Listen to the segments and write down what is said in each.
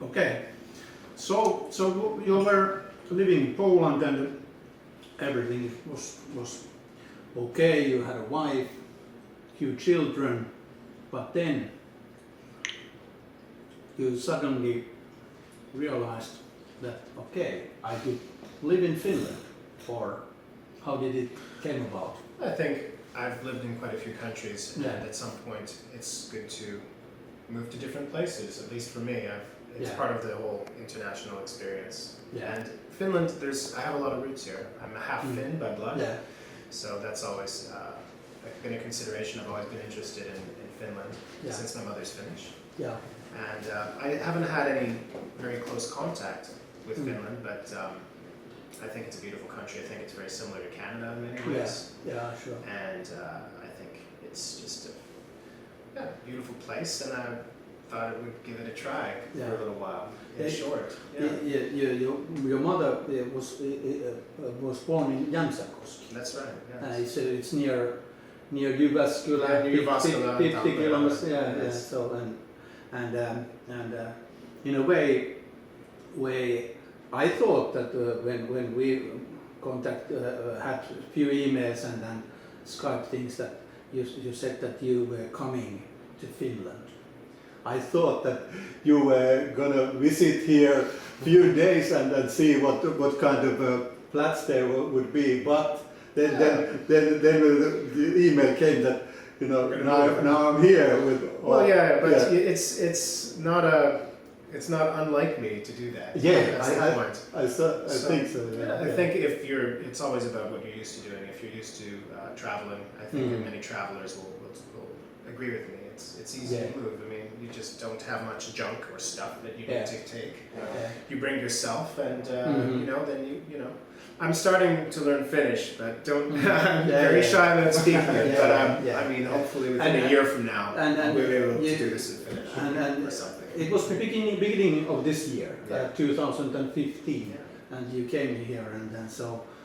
Okay. So you were living in Poland and everything was okay. You had a wife, few children, but then you suddenly realized that okay, I could live in Finland. Or how did it came about? I think I've lived in quite a few countries, Yeah. and at some point it's good to move to different places. At least for me, it's Yeah. part of the whole international experience. Yeah. And Finland, I have a lot of roots here. I'm a half Finn by blood, Yeah. so that's always been a consideration. I've always been interested in Finland since my mother's Finnish. Yeah. And I haven't had any very close contact with Finland, but I think it's a beautiful country. I think it's very similar to Canada in many ways. Yeah, sure. And I think it's just a beautiful place, and I thought I would give it a try for a little while. In short, Your mother was born in Jämsäkoski. That's right. Yes. It's near Jyväskylä. Yeah, near Jyväskylä, 50 kilometers. Yeah. Yes. So and in a way, I thought that when we had a few emails and Skype things that you said that you were coming to Finland. I thought that you were gonna visit here a few days and see what kind of flats there would be, but then the email came that now I'm here with. It's not unlike me to do that. Yeah, that's the point. I think so. Yeah. I think it's always about what you're used to doing. If you're used to traveling, I think many travelers will agree with me. It's easy to move. I mean, you just don't have much junk or stuff that you need to take. You bring yourself, and then I'm starting to learn Finnish, but I'm very shy about speaking it. But I mean, hopefully within a year from now, we'll be able to do this in Finnish or something. It was the beginning of this year, 2015, and you came here,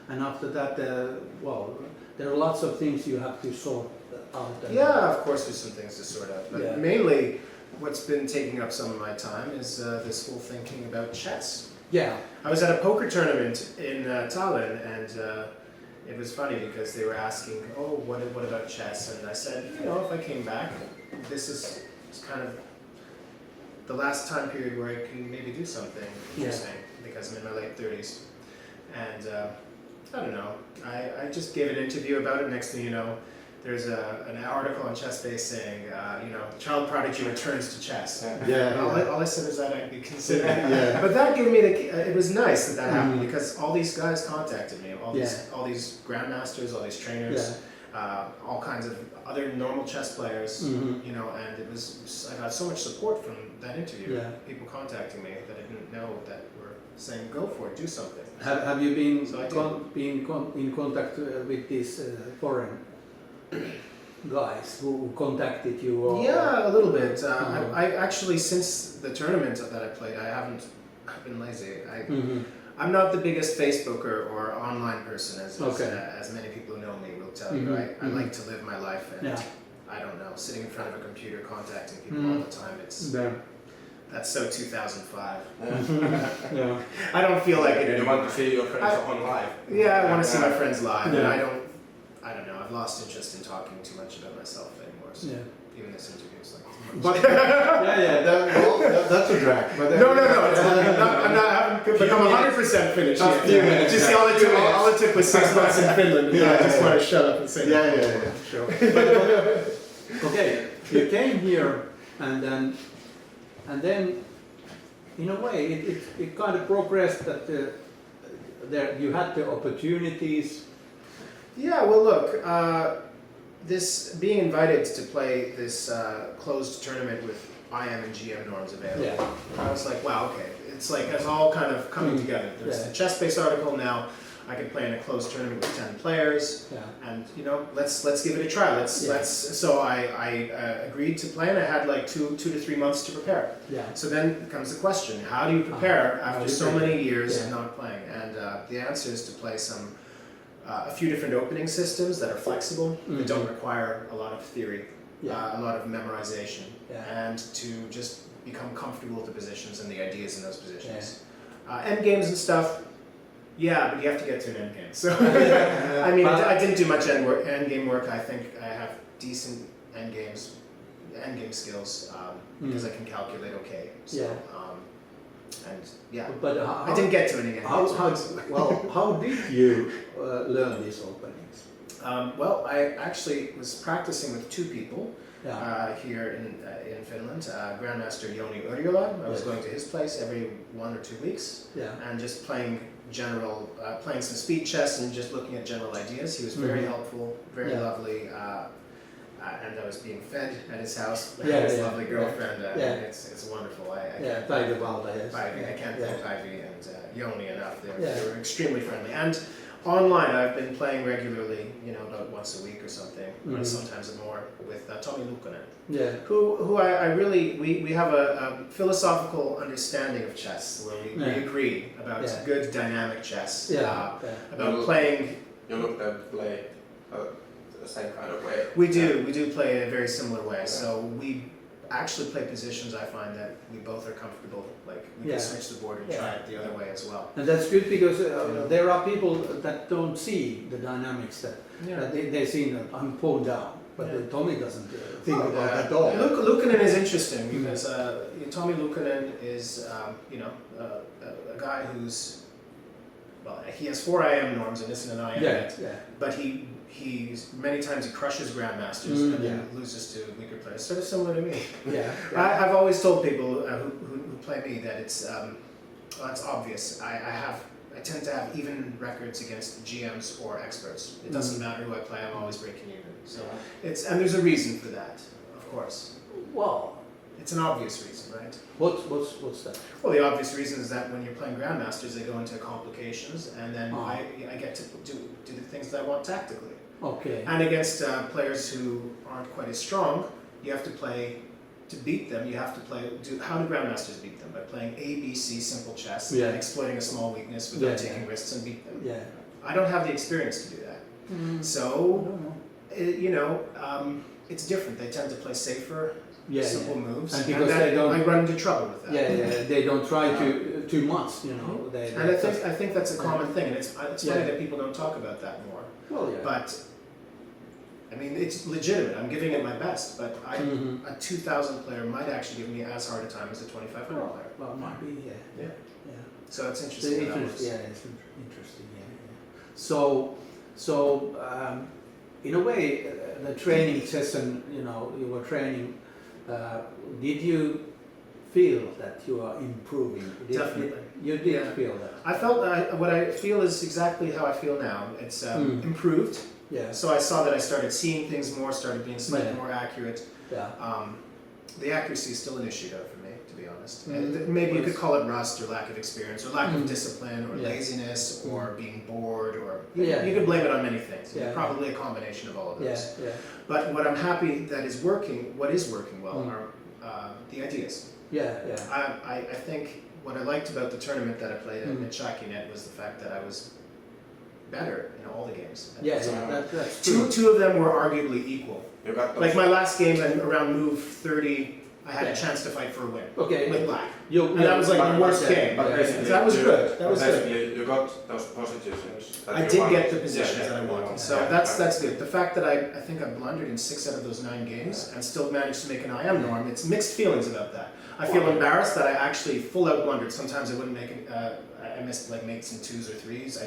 and after that, there are lots of things you have to sort out. Of course there's some things to sort out, but mainly what's been taking up some of my time is this whole thinking about chess. Yeah. I was at a poker tournament in Tallinn, and it was funny because they were asking, what about chess? And I said, if I came back, this is kind of the last time period where I can maybe do something interesting, because I'm in my late 30s. And I don't know, I just gave an interview about it. Next thing you know, there's an article on ChessBase saying, child prodigy returns to chess. All I said is that I'd be considering. But that gave me it was nice that happened, because all these guys contacted me, all these grandmasters, all these trainers, all kinds of other normal chess players, and I got so much support from that interview. People contacting me that I didn't know that were saying, go for it, do something. Have you been in contact with these foreign guys who contacted you? A little bit. I actually, since the tournament that I played, I've been lazy. I'm not the biggest Facebooker or online person, as many people who know me will tell you. I like to live my life, and I don't know, sitting in front of a computer contacting people all the time. That's so 2005. I don't feel like it anymore. You want to see your friends on live? Yeah, I want to see my friends live, and I don't know, I've lost interest in talking too much about myself anymore. So even this interview is like too much. That's a drag. But no. I haven't become 100% finished yet. Just all it took was 6 months in Finland. And I just want to shut up and say that. Sure. Okay, you came here, and then in a way it kind of progressed that there you had the opportunities. Yeah, well, look, this being invited to play this closed tournament with IM and GM norms available, I was like, wow, okay, it's all kind of coming together. There's the ChessBase article now. I could play in a closed tournament with 10 players, and let's give it a try. So I agreed to play, and I had like 2 to 3 months to prepare. So then comes the question: how do you prepare after so many years of not playing? And the answer is to play a few different opening systems that are flexible, that don't require a lot of theory, a lot of memorization, and to just become comfortable with the positions and the ideas in those positions. End games and stuff, yeah, but you have to get to an end game. So, I mean, I didn't do much end game work. I think I have decent end game skills because I can calculate okay. So, and yeah, but I didn't get to any end games. How did you learn these openings? Well, I actually was practicing with two people here in Finland. Grandmaster Joni Yrjölä. I was going to his place every 1 or 2 weeks and just playing playing some speed chess and just looking at general ideas. He was very helpful, very lovely, and I was being fed at his house by his lovely girlfriend. It's wonderful. I can't thank Päivi and Joni enough. They were extremely friendly. And online, I've been playing regularly, about once a week or something, sometimes more, with Tommi Lukkonen. Who I really, we have a philosophical understanding of chess, where we agree about good dynamic chess, about playing. You look at play the same kind of way. We do play in a very similar way. So we actually play positions I find that we both are comfortable. Like we can switch the board and try it the other way as well. And that's good because there are people that don't see the dynamics that they see that I'm pulled down, but Tommi doesn't think about that at all. Lukkonen is interesting because Tommi Lukkonen is a guy who's he has 4 IM norms and isn't an IM yet, but he's many times he crushes grandmasters and then loses to weaker players. Sort of similar to me. I've always told people who play me that it's obvious. I tend to have even records against GMs or experts. It doesn't matter who I play. I'm always breaking even. So and there's a reason for that, of course. Well, it's an obvious reason, right? What's that? Well, the obvious reason is that when you're playing grandmasters, they go into complications, and then I get to do the things that I want tactically. Okay. And against players who aren't quite as strong, you have to play to beat them. You have to how do grandmasters beat them? By playing A, B, C simple chess and exploiting a small weakness without taking risks and beat them. I don't have the experience to do that. So, it's different. They tend to play safer. Simple moves, and because they don't, I run into trouble with that. They don't try too much, and I think that's a common thing, and it's funny that people don't talk about that more. Well, but I mean, it's legitimate. I'm giving it my best, but a 2,000 player might actually give me as hard a time as a 2,500 player. Well, it might be, So it's interesting. It's interesting. So in a way, the training session, you were training. Did you feel that you are improving? Definitely. You did feel that? I felt what I feel is exactly how I feel now. It's improved. So I saw that I started seeing things more, started being slightly more accurate. The accuracy is still an issue though for me, to be honest. Maybe you could call it rust or lack of experience or lack of discipline or laziness or being bored or you could blame it on many things. Probably a combination of all of those. But what I'm happy that is working, what is working well are the ideas. I think what I liked about the tournament that I played at Shakkinet was the fact that I was better in all the games. That's true. Two of them were arguably equal. Like my last game around move 30, I had a chance to fight for a win. With black. And that was like the worst game. That was good. That was good. You got those positions. I did get the positions that I wanted. So that's good. The fact that I think I blundered in 6 out of those 9 games and still managed to make an IM norm, it's mixed feelings about that. I feel embarrassed that I actually full out blundered. Sometimes I wouldn't make it. I missed like mates and 2s or 3s.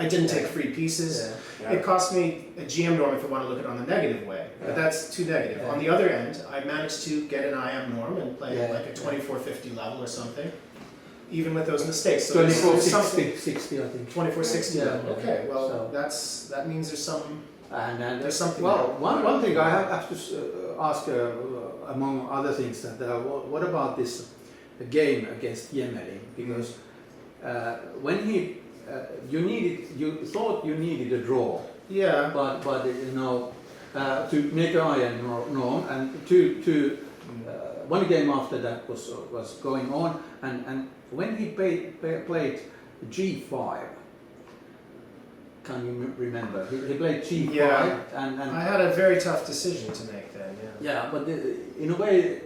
I didn't take free pieces. It cost me a GM norm if I want to look at it on the negative way, but that's too negative. On the other end, I managed to get an IM norm and play like a 2450 level or something, even with those mistakes. So 2460, I think. 2460 level. Okay, well that means there's some. There's something. Well, one thing I have to ask, among other things, that what about this game against Jemeli? Because when you thought you needed a draw. But to make an iron norm, and one game after that was going on, and when he played G5. Can you remember? He played G5, and I had a very tough decision to make then. But in a way,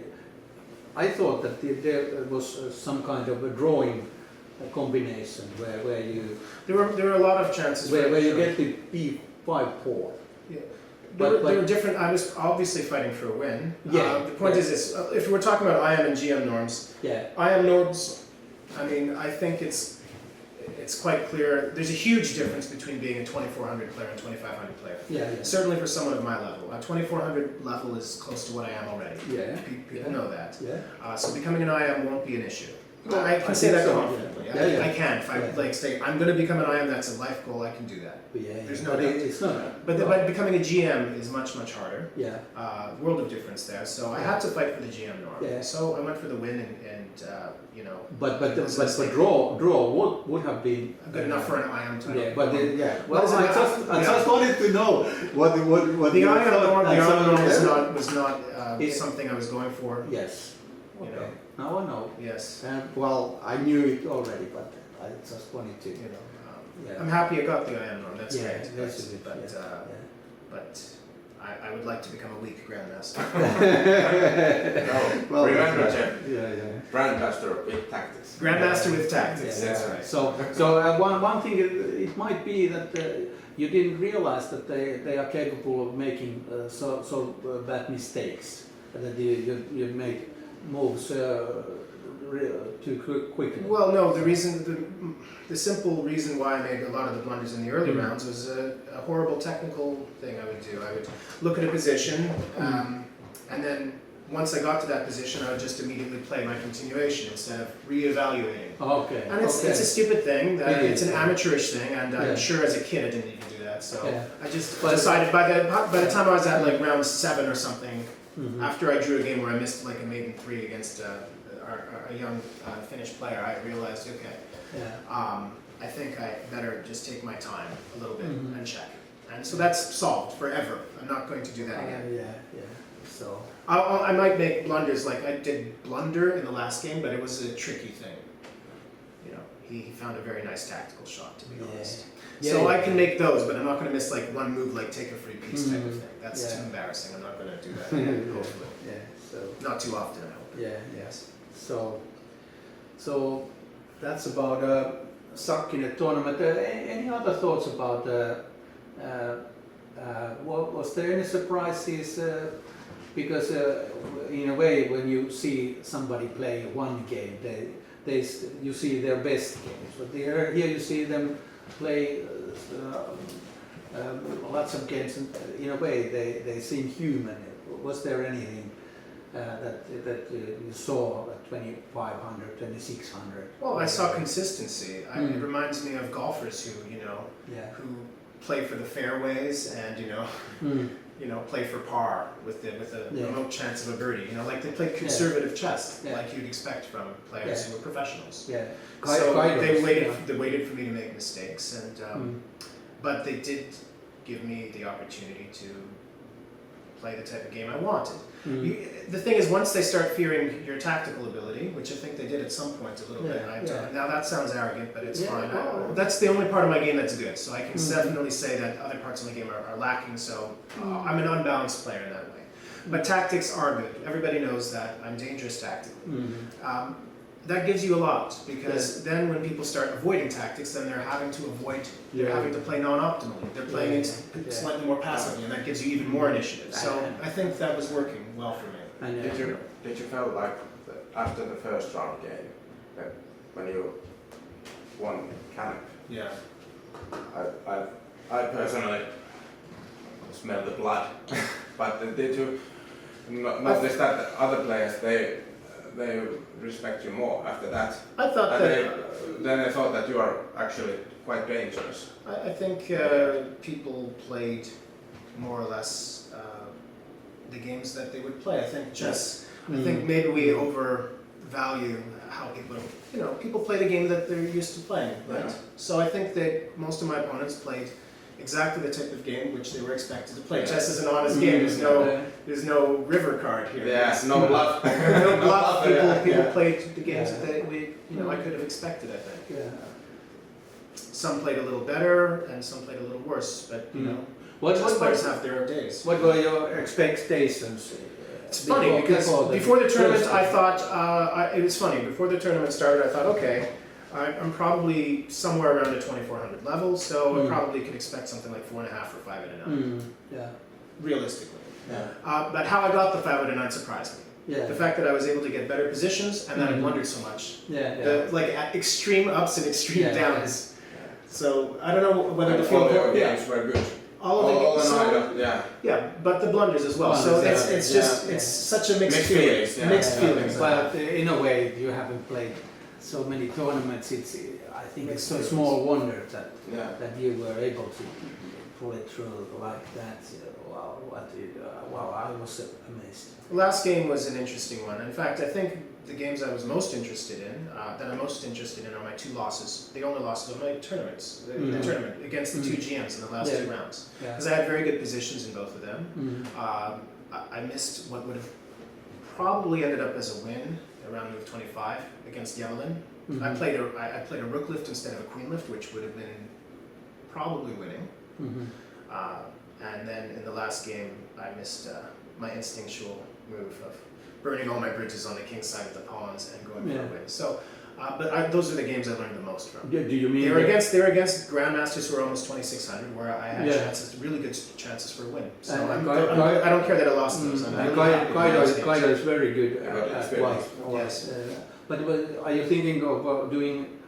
I thought that there was some kind of a drawing combination where you There were a lot of chances. where you get the B5 pawn. Yeah. But- There were different. I was obviously fighting for a win. Yeah, The point yeah. is this: if we're talking about IM and GM norms, Yeah. IM norms. I mean, I think it's quite clear. There's a huge difference between being a 2400 player and 2500 player. Yeah. Certainly for someone of my level, a 2400 level is close to what I am already. Yeah. People know that. Yeah. So becoming an IM won't be an issue. Well, I can say think that so, confidently. yeah. I can. If I Yeah. like say I'm going to become an IM, that's a life goal. I can do that. Yeah. There's no But doubt. it's not. But becoming a GM is much harder. Yeah. World of difference there. So I had to fight for the GM norm. Yeah. So I went for the win, and you know. But It's a mistake. draw would have been Good enough for an IM title. Yeah, but yeah. What Well, is it? I just wanted to know what The you IM thought norm, and the so IM norm on. was not It- something I was going for. Yes. You Okay. know. Now I know. Yes. Well, I knew it already, but I just wanted to. You know. Yeah. I'm happy I got the IM norm. That's Yeah, great. that's good, But yeah. but I would like to become a weak grandmaster. No, Well, remember, that's Jeff, Yeah. grandmaster with tactics. Grandmaster with tactics. Yeah. That's right. So one thing it might be that you didn't realize that they are capable of making so bad mistakes, that you make moves too quickly. Well, no. The simple reason why I made a lot of the blunders in the early rounds was a horrible technical thing I would do. I would look at a position, and then once I got to that position, I would just immediately play my continuation instead of re-evaluating. Okay. And it's a stupid thing. It It's is, an yeah. amateurish thing, and Yeah. I'm sure as a kid I didn't even do that. So Yeah. I just But- decided by the time I was at like round 7 or something, Mhm. after I drew a game where I missed like a maiden 3 against a young Finnish player, I realized, okay, Yeah. I think I better just take my time a little bit Mhm. and check. And so that's solved forever. I'm not going to do that again. Yeah. So. I might make blunders, like I did blunder in the last game, but it was a tricky thing. You know, he found a very nice tactical shot, to be Yeah. honest. Yeah, So yeah. I can make those, but I'm not going to miss like one move, like take a free piece type of Mhm. thing. That's Yeah. too embarrassing. I'm not going to do that again, hopefully. Yeah. So. Not too often, I hope. Yeah. Yes. So that's about Shakkinet tournament. Any other thoughts about? Was there any surprises? Because in a way, when you see somebody play one game, you see their best games. But here you see them play lots of games, and in a way they seem human. Was there anything that you saw at 2500, 2600? Well, I saw consistency. Mm. It reminds me of golfers who, Yeah. who play for the fairways and Mm. play for par with a Yeah. remote chance of a birdie. Like they play conservative chess, Yeah. like you'd expect from players Yeah. who are professionals. Yeah. So Kind they of, waited. yeah. They waited for me to make mistakes, and Mm. but they did give me the opportunity to play the type of game I wanted. Mm. The thing is, once they start fearing your tactical ability, which I think they did at some point a little bit. Yeah. Now that sounds arrogant, but it's Yeah, fine. well- That's the only part of my game that's good. So I can Mm. definitely say that other parts of my game are lacking. So Mm. I'm an unbalanced player in that way. But tactics are good. Everybody knows that I'm dangerous tactically. Mm. That gives you a lot, because then when people start avoiding tactics, then they're having to avoid. They're Yeah. having to play non-optimally. They're playing it Yeah. slightly more passively, and that gives you even more initiative. So And- I think that was working well for me. And, Did you feel like after the first round game, that when you won camp, Yeah. I personally smell the blood, but did you notice that other players they respect you more after that? I thought And that. then they thought that you are actually quite dangerous. I think people played more or less the games that they would play. I think chess. I think maybe we overvalue how people play the game that they're used to playing, right? Yeah. So I think that most of my opponents played exactly the type of game which they were expected to play. Yeah. Chess is an honest game. There's no river card here. Yeah, no bluff. No bluff. People Yeah. played the games Yeah. that I could have expected. I think. Yeah. Some played a little better, and some played a little worse. But What chess players have their days. What were your expectations? It's funny because before the tournament, I thought it was funny. Before the tournament started, I thought, okay, I'm probably somewhere around the 2400 level, so I probably can expect something like 4.5 or 5 and a 9. Yeah. Realistically. Yeah. But how I got the 5 and a 9 surprised me. Yeah. The fact that I was able to get better positions and that I blundered so much. Like at extreme ups and extreme downs. So I don't know whether the all your games were good. All of the yeah, but the blunders as well. So it's just it's such a mixed feelings. Mixed feelings. But in a way, you haven't played so many tournaments. I think it's a small wonder that you were able to pull it through like that. Wow, I was amazed. The last game was an interesting one. In fact, I think the games I was most interested in, are my 2 losses. The only losses of my tournaments. The tournament against the 2 GMs in the last 2 rounds. Because I had very good positions in both of them. I missed what would have probably ended up as a win around move 25 against Yellin. I played a rook lift instead of a queen lift, which would have been probably winning. And then in the last game, I missed my instinctual move of burning all my bridges on the king side of the pawns and going for a win. So, those are the games I learned the most from. Do you mean they were against grandmasters who were almost 2600, where I had really good chances for a win. So I don't care that I lost those. Kaido is very good as well. Yes. But are you thinking of doing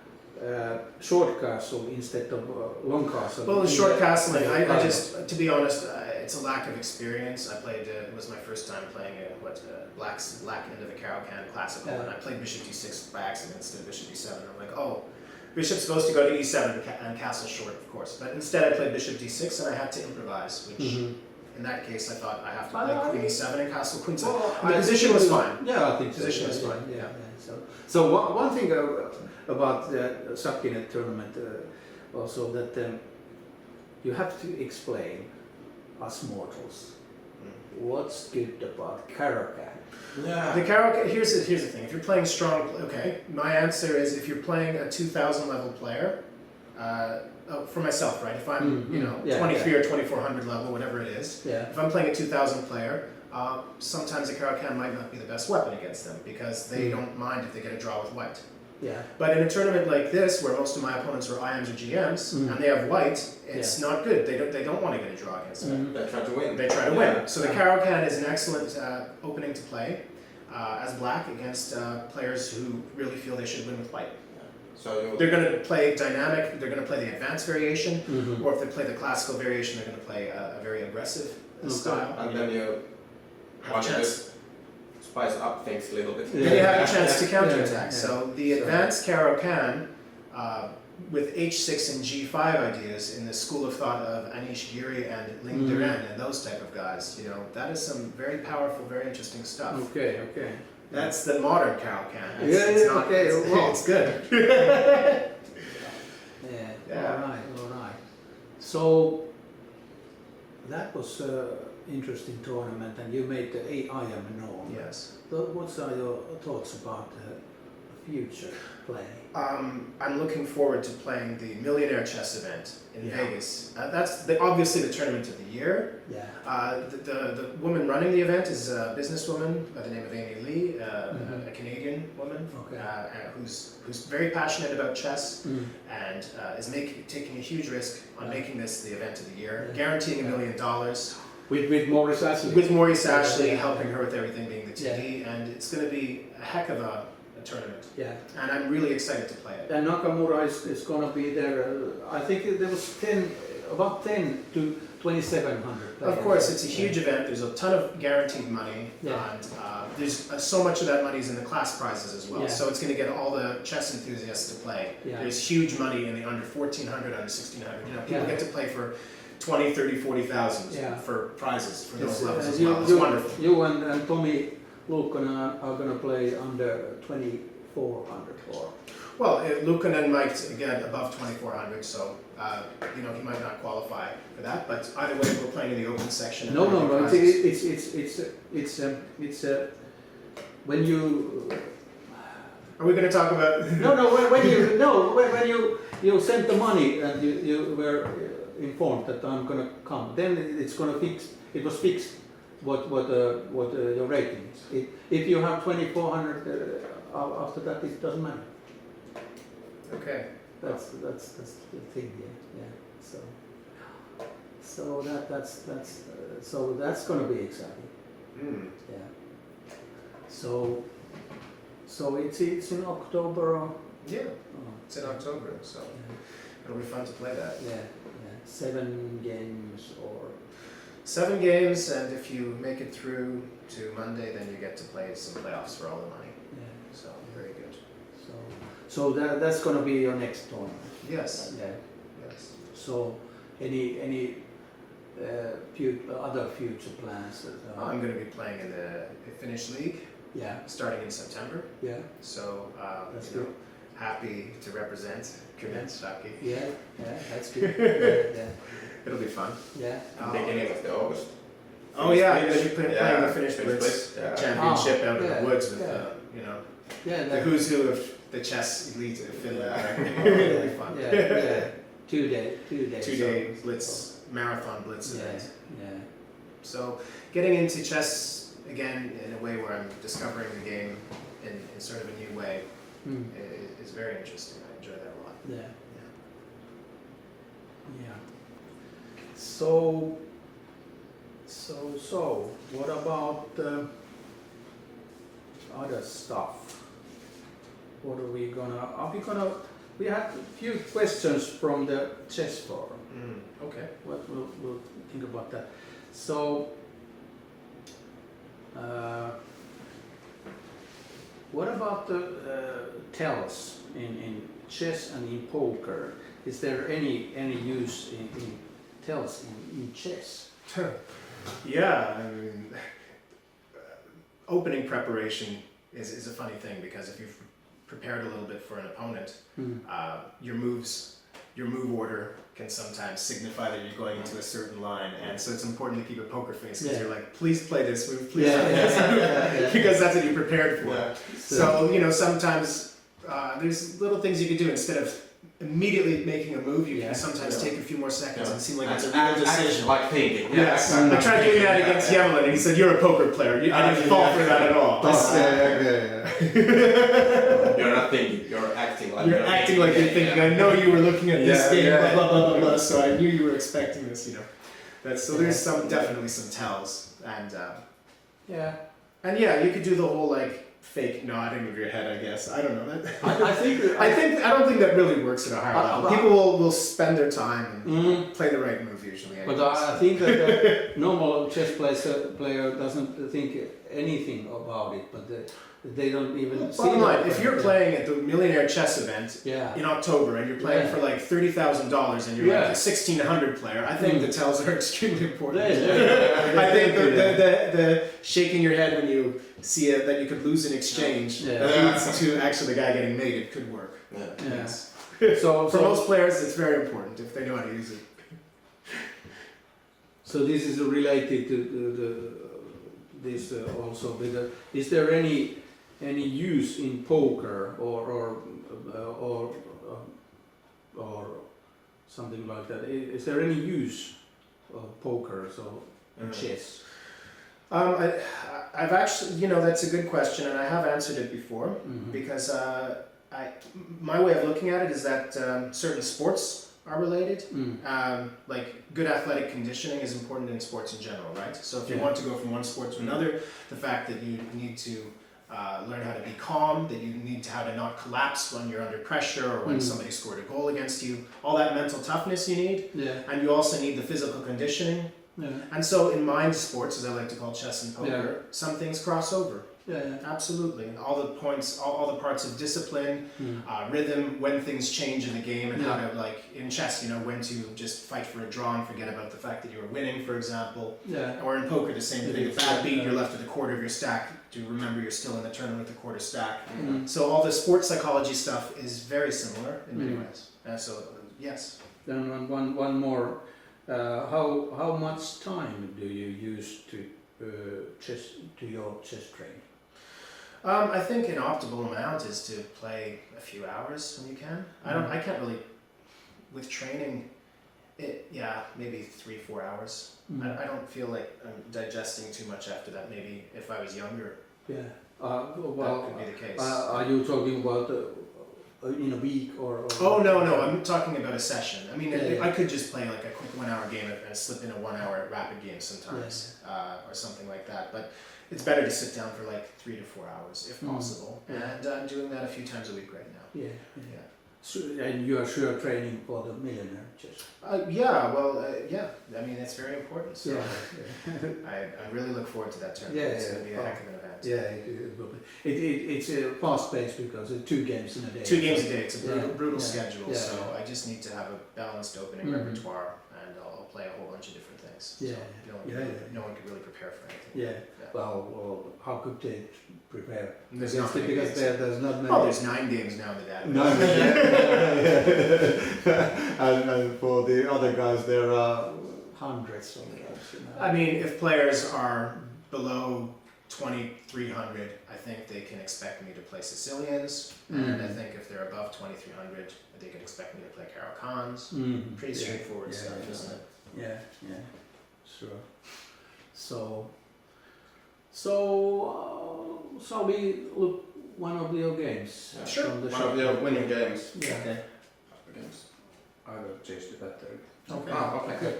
short castle instead of long castle? Well, the short castling, I just, to be honest, it's a lack of experience. I played, it was my first time playing black end of the Kesäkuun classical, and I played bishop d6 by accident instead of bishop d7. I'm like, oh, bishop's supposed to go to e7 and castle short, of course. But instead I played bishop d6 and I had to improvise, which in that case I thought I have to play queen e7 and castle queen 7. The position was fine. Yeah, I think the position was fine. So one thing about the Shakkinet tournament also that you have to explain us mortals what's good about Kesäkuun. The Kesäkuun, here's the thing. If you're playing strong, okay, my answer is if you're playing a 2000 level player, for myself, right? If I'm 23 or 2400 level, whatever it is, if I'm playing a 2000 player, sometimes the Kesäkuun might not be the best weapon against them because they don't mind if they get a draw with white. But in a tournament like this, where most of my opponents are IMs or GMs, and they have white, it's not good. They don't want to get a draw against them. They try to win. They try to win. So the Kesäkuun is an excellent opening to play as black against players who really feel they should win with white. So they're going to play dynamic, they're going to play the advanced variation, or if they play the classical variation, they're going to play a very aggressive style. And then you have a chance. Spice up things a little bit. Then you have a chance to counterattack. So the advanced Kesäkuun with h6 and g5 ideas in the school of thought of Anish Giri and Ling Duran and those type of guys, that is some very powerful, very interesting stuff. Okay. That's the modern Kesäkuun. It's good. All right. So that was interesting tournament, and you made the IM known. Yes. What are your thoughts about the future play? I'm looking forward to playing the Millionaire Chess event in Vegas. That's obviously the tournament of the year. The woman running the event is a businesswoman by the name of Amy Lee, a Canadian woman who's very passionate about chess and is taking a huge risk on making this the event of the year, guaranteeing $1 million. With Maurice Ashley. With Maurice Ashley helping her with everything, being the TD, and it's going to be a heck of a tournament. And I'm really excited to play it. And Nakamura is going to be there. I think there was about 10 to 2,700 players. Of course, it's a huge event. There's a ton of guaranteed money, and there's so much of that money is in the class prizes as well. So it's going to get all the chess enthusiasts to play. There's huge money in the under 1,400, under 1,600. People get to play for 20, 30, 40,000 for prizes for those levels as well. It's wonderful. You and Tommy Luukkonen are going to play under 2,400 or? Well, Luukkonen might get above 2,400, so he might not qualify for that. But either way, we're playing in the open section. No. It's when you. Are we going to talk about? When you sent the money and you were informed that I'm going to come, then it's going to fix. It was fixed what your rating is. If you have 2400, after that it doesn't matter. Okay. That's the thing. Yeah. So that's going to be exciting. Mm. Yeah. So it's in October. Or, Yeah, oh, it's in October, so yeah. it'll be fun to play that. Yeah. 7 games or 7 games, and if you make it through to Monday, then you get to play some playoffs for all the money. yeah. So very good. So that's going to be your next tournament. Yes. Yeah. Yes. So any other future plans? I'm going to be playing in the Finnish league Yeah. starting in September. Yeah. So That's you know, good. happy to represent Shakki. Yeah. That's good. Yeah. It'll be fun. Yeah. Beginning of the August. Oh yeah, you're going to be playing the Finnish Finnish Blitz Blitz, championship out in yeah, the woods with yeah. you know Yeah. the that- who's who of the chess elite in Finland. Yeah. It'll be fun. Yeah. 2 days. 2-day blitz, marathon blitz Yeah. event. Yeah. So getting into chess again in a way where I'm discovering the game in sort of a new way Hmm. is very interesting. I enjoy that a lot. Yeah. Yeah. So what about other stuff? What are we gonna? We had a few questions from the chess forum. Okay. We'll think about that. So, what about the tells in chess and in poker? Is there any use in tells in chess? Yeah, I mean, opening preparation is a funny thing because if you've prepared a little bit for an opponent, your move order can sometimes signify that you're going into a certain line, and so it's important to keep a poker face because you're like, please play this move, please play this move, because that's what you prepared for. Yeah. So you know, sometimes there's little things you could do instead of immediately making a move. You can sometimes take a few more seconds and seem like it's a real decision. Like thinking. Yes, I tried doing that against Yemlin, and he said, "You're a poker player." I didn't fall for that at all. You're not thinking. You're acting like. You're acting like you're thinking. I know you were looking at this game, blah blah blah blah. So I knew you were expecting this. You know, so there's definitely some tells, and yeah, you could do the whole like fake nodding of your head. I guess I don't know. I don't think that really works at a higher level. People will spend their time and play the right move usually. But I think that the normal chess player doesn't think anything about it, but they don't even see Bottom line, that. if you're playing at the Millionaire Chess event Yeah. in October and you're playing for like $30,000 and you're like a 1600 player, I think the tells are extremely important. I think the shaking your head when you see that you could lose an exchange leads to actually the guy getting mated could work. Yes. So for most players, it's very important if they know how to use it. So this is related to this also. But is there any use in poker or something like that? Is there any use of poker in chess? I've actually, that's a good question, and I have answered it before because my way of looking at it is that certain sports are related. Like good athletic conditioning is important in sports in general, right? So if you want to go from one sport to another, the fact that you need to learn how to be calm, that you need how to not collapse when you're under pressure or when somebody scored a goal against you, all that mental toughness you need, and you also need the physical conditioning. And so in mind sports, as I like to call chess and poker, some things cross over. Absolutely. All the points, all the parts of discipline, rhythm, when things change in the game, and how to, like in chess, when to just fight for a draw and forget about the fact that you were winning, for example. Or in poker, the same thing. If bad beat, you're left with a quarter of your stack. To remember you're still in the tournament with a quarter stack. So all the sports psychology stuff is very similar in many ways. So yes. Then one more. How much time do you use to your chess training? I think an optimal amount is to play a few hours when you can. I can't really, with training, Yeah, maybe 3-4 hours. I don't feel like I'm digesting too much after that. Maybe if I was younger, Yeah. that Well, could be the case. are you talking about in a week or? Oh no, I'm talking about a session. I mean, Yeah. I could just play like a quick 1 hour game and slip in a 1 hour rapid game sometimes, or something like that. But it's better to sit down for like 3 to 4 hours if possible. Yeah. And I'm doing that a few times a week right now. Yeah. Yeah. So, and you are sure training for the millionaire chess. Yeah. I mean, it's very important. So I really look forward to that tournament. Yeah, It's yeah. going to be a heck of an event. Yeah, it will be. It's fast paced because it's 2 games in a day. 2 games a day. It's a brutal Yeah. schedule. Yeah. So I just need to have a balanced opening repertoire, and I'll play a whole bunch of different things. Yeah. So no one could really prepare for anything. Yeah. Well, how could they prepare? There's not many because games. there's not many. Oh, there's 9 games now in the database. No, and for the other guys, there are hundreds of games. You know. I mean, if players are below 2,300, I think they can expect me to play Sicilians, and I think if they're above 2,300, they can expect me to play Caro-Cans. Pretty straightforward stuff, isn't it? Yeah, sure. So we look one of your games. Sure. From the One shop. of your winning games. Yeah. Games. I will change the battery. Okay. Ah, okay.